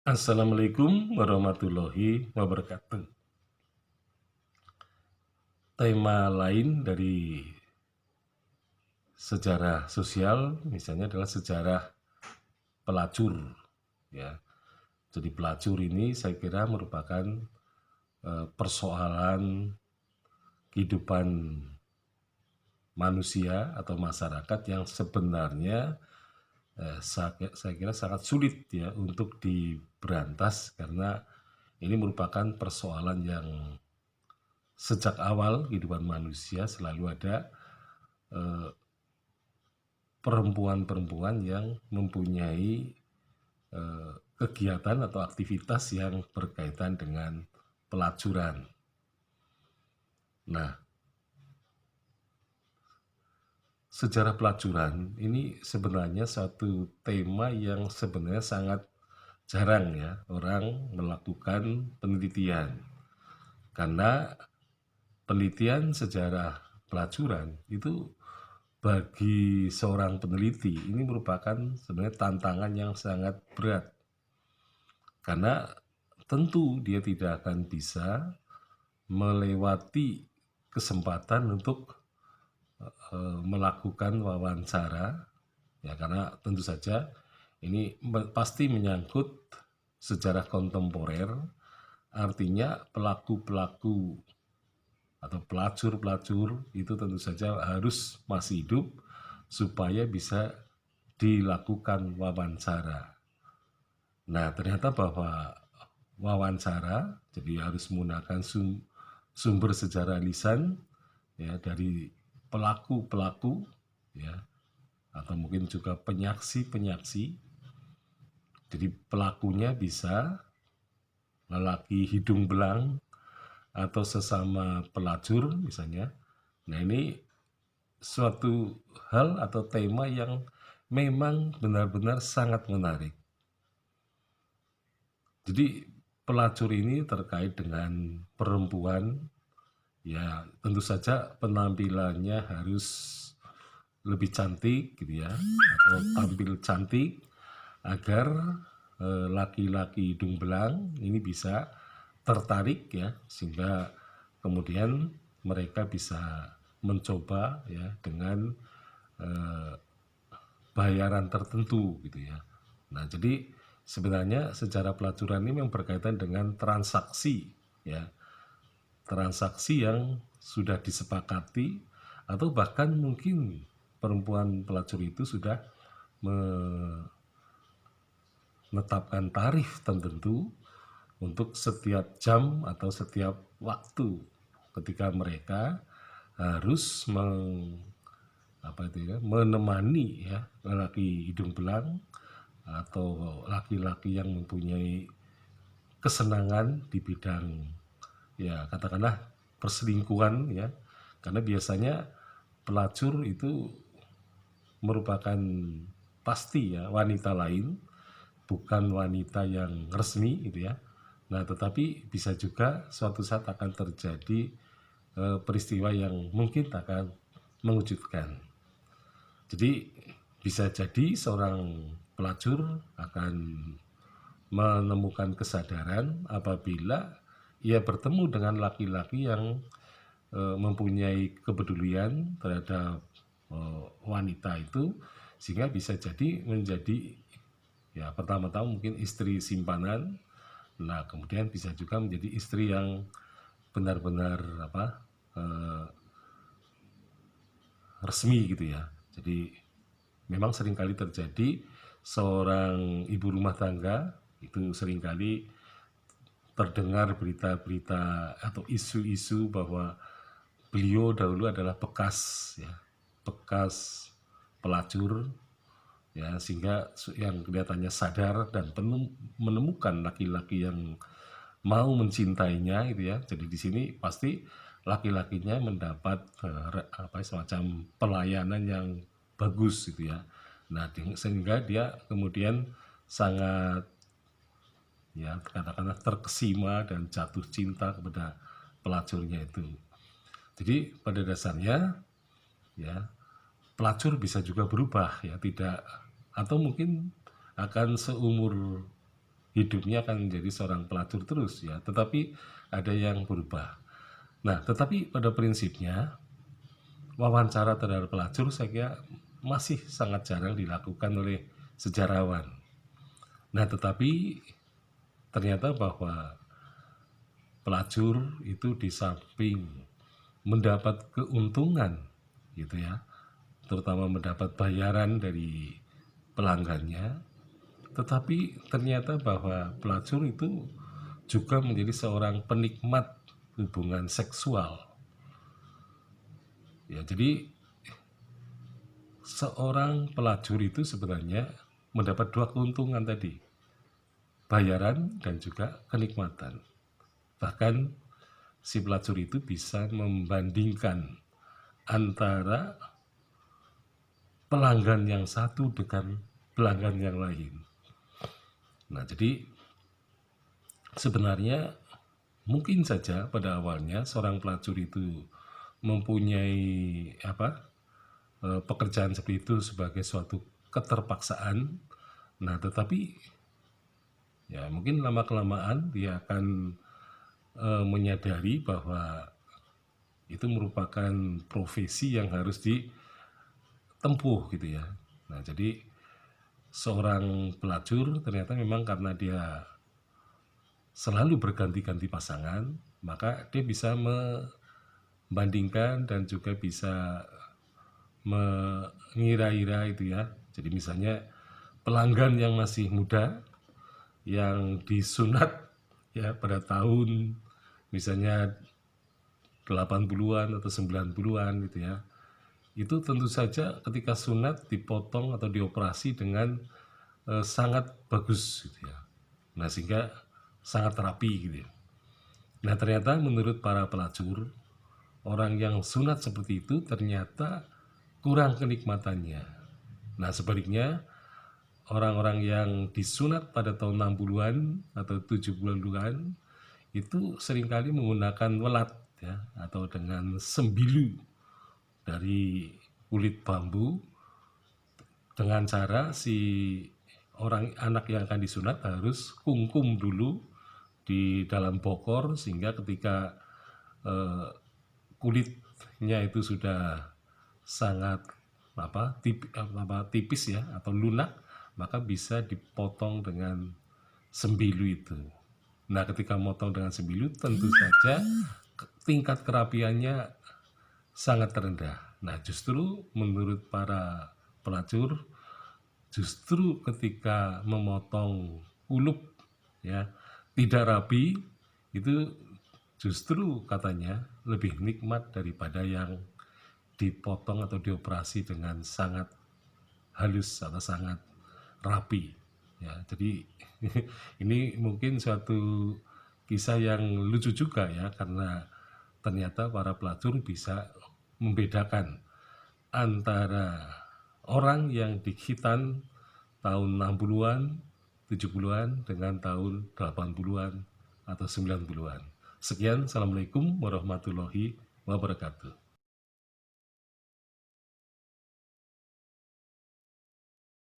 Assalamualaikum warahmatullahi wabarakatuh. Tema lain dari sejarah sosial misalnya adalah sejarah pelacur, ya. Jadi pelacur ini saya kira merupakan persoalan kehidupan manusia atau masyarakat yang sebenarnya saya kira sangat sulit ya untuk diberantas, karena ini merupakan persoalan yang sejak awal kehidupan manusia selalu ada perempuan-perempuan yang mempunyai kegiatan atau aktivitas yang berkaitan dengan pelacuran. Nah, sejarah pelacuran ini sebenarnya satu tema yang sebenarnya sangat jarang ya orang melakukan penelitian. Karena penelitian sejarah pelacuran itu bagi seorang peneliti ini merupakan sebenarnya tantangan yang sangat berat. Karena tentu dia tidak akan bisa melewati kesempatan untuk melakukan wawancara, ya, karena tentu saja ini pasti menyangkut sejarah kontemporer, artinya pelaku-pelaku atau pelacur-pelacur itu tentu saja harus masih hidup supaya bisa dilakukan wawancara. Nah, ternyata bahwa wawancara jadi harus menggunakan sumber sejarah lisan ya dari pelaku-pelaku, ya, atau mungkin juga penyaksi-penyaksi. Jadi pelakunya bisa lelaki hidung belang atau sesama pelacur misalnya. Nah, ini suatu hal atau tema yang memang benar-benar sangat menarik. Jadi pelacur ini terkait dengan perempuan, ya tentu saja penampilannya harus lebih cantik gitu ya, atau tampil cantik agar laki-laki hidung belang ini bisa tertarik ya, sehingga kemudian mereka bisa mencoba ya dengan bayaran tertentu gitu ya. Nah, jadi sebenarnya sejarah pelacuran ini memang berkaitan dengan transaksi ya. Transaksi yang sudah disepakati atau bahkan mungkin perempuan pelacur itu sudah menetapkan tarif tertentu untuk setiap jam atau setiap waktu ketika mereka harus menemani ya lelaki hidung belang atau laki-laki yang mempunyai kesenangan di bidang ya katakanlah perselingkuhan ya, karena biasanya pelacur itu merupakan pasti ya wanita lain, bukan wanita yang resmi gitu ya. Nah, tetapi bisa juga suatu saat akan terjadi peristiwa yang mungkin akan mengejutkan. Jadi bisa jadi seorang pelacur akan menemukan kesadaran apabila ia bertemu dengan laki-laki yang mempunyai kepedulian terhadap wanita itu, sehingga bisa jadi menjadi ya pertama-tama mungkin istri simpanan. Nah, kemudian bisa juga menjadi istri yang benar-benar resmi gitu ya. Jadi memang seringkali terjadi seorang ibu rumah tangga itu seringkali terdengar berita-berita atau isu-isu bahwa beliau dahulu adalah bekas ya, bekas pelacur ya, sehingga yang kelihatannya sadar dan menemukan laki-laki yang mau mencintainya gitu ya. Jadi di sini pasti laki-lakinya mendapat semacam pelayanan yang bagus gitu ya. Nah, sehingga dia kemudian sangat ya katakanlah terkesima dan jatuh cinta kepada pelacurnya itu. Jadi pada dasarnya ya pelacur bisa juga berubah ya, tidak, atau mungkin akan seumur hidupnya akan menjadi seorang pelacur terus ya, tetapi ada yang berubah. Nah, tetapi pada prinsipnya wawancara terhadap pelacur saya kira masih sangat jarang dilakukan oleh sejarawan. Nah, tetapi ternyata bahwa pelacur itu di samping mendapat keuntungan gitu ya, terutama mendapat bayaran dari pelanggannya, tetapi ternyata bahwa pelacur itu juga menjadi seorang penikmat hubungan seksual. Ya, jadi seorang pelacur itu sebenarnya mendapat dua keuntungan tadi, bayaran dan juga kenikmatan. Bahkan si pelacur itu bisa membandingkan antara pelanggan yang satu dengan pelanggan yang lain. Nah, jadi sebenarnya mungkin saja pada awalnya seorang pelacur itu mempunyai pekerjaan seperti itu sebagai suatu keterpaksaan. Nah, tetapi ya mungkin lama-kelamaan dia akan menyadari bahwa itu merupakan profesi yang harus ditempuh gitu ya. Nah, jadi seorang pelacur ternyata memang karena dia selalu berganti-ganti pasangan, maka dia bisa membandingkan dan juga bisa mengira-ira itu ya. Jadi misalnya pelanggan yang masih muda yang disunat ya pada tahun misalnya 80-an atau 90-an gitu ya. Itu tentu saja ketika sunat dipotong atau dioperasi dengan sangat bagus gitu ya. Nah, sehingga sangat rapi gitu ya. Nah, ternyata menurut para pelacur, orang yang sunat seperti itu ternyata kurang kenikmatannya. Nah, sebaliknya orang-orang yang disunat pada tahun 60-an atau 70-an itu seringkali menggunakan welat ya, atau dengan sembilu dari kulit bambu, dengan cara si orang anak yang akan disunat harus kungkum dulu di dalam bokor, sehingga ketika kulitnya itu sudah sangat tipis ya atau lunak, maka bisa dipotong dengan sembilu itu. Nah, ketika motong dengan sembilu tentu saja tingkat kerapiannya sangat rendah. Nah, justru menurut para pelacur, justru ketika memotong kulup ya tidak rapi, itu justru katanya lebih nikmat daripada yang dipotong atau dioperasi dengan sangat halus atau sangat rapi ya. Jadi ini mungkin suatu kisah yang lucu juga ya, karena ternyata para pelacur bisa membedakan antara orang yang dikhitan tahun 60-an, 70-an dengan tahun 80-an atau 90-an. Sekian, Assalamualaikum warahmatullahi wabarakatuh.